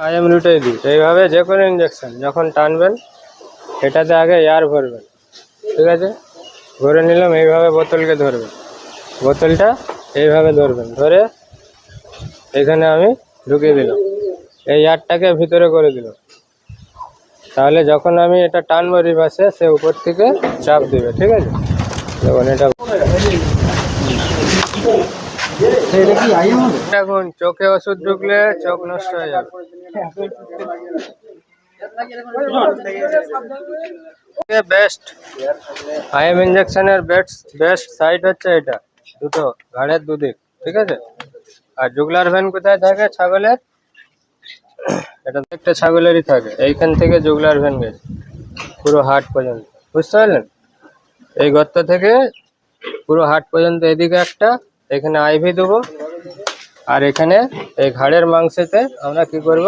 IM রুটেই দিই এইভাবে যে কোনো ইঞ্জেকশন যখন টানবেন এটাতে আগে এয়ার ভরবেন, ঠিক আছে? ভরে নিলাম, এইভাবে বোতলকে ধরবেন, বোতলটা এইভাবে ধরবেন, ধরে এখানে আমি ঢুকিয়ে দিলাম, এই এয়ারটাকে ভিতরে করে দিলাম। তাহলে যখন আমি এটা টানবো রিভার্সে, সে উপর থেকে চাপ দেবে, ঠিক আছে? যখন এটা এখন চোখে ওষুধ ঢুকলে চোখ নষ্ট হয়ে যাবে। বেস্ট আইএম ইঞ্জেকশনের বেস্ট সাইড হচ্ছে এটা, দুটো ঘাড়ের দুদিক, ঠিক আছে? আর জুগলার ভ্যান কোথায় থাকে ছাগলের? এটা একটা ছাগলেরই থাকে, এইখান থেকে জুগলার ভ্যান গেছে পুরো হাট পর্যন্ত, বুঝতে পারলেন? এই গর্ত থেকে পুরো হাট পর্যন্ত, এদিকে একটা, এখানে আইভি দেবো, আর এখানে এই ঘাড়ের মাংসেতে আমরা কি করব,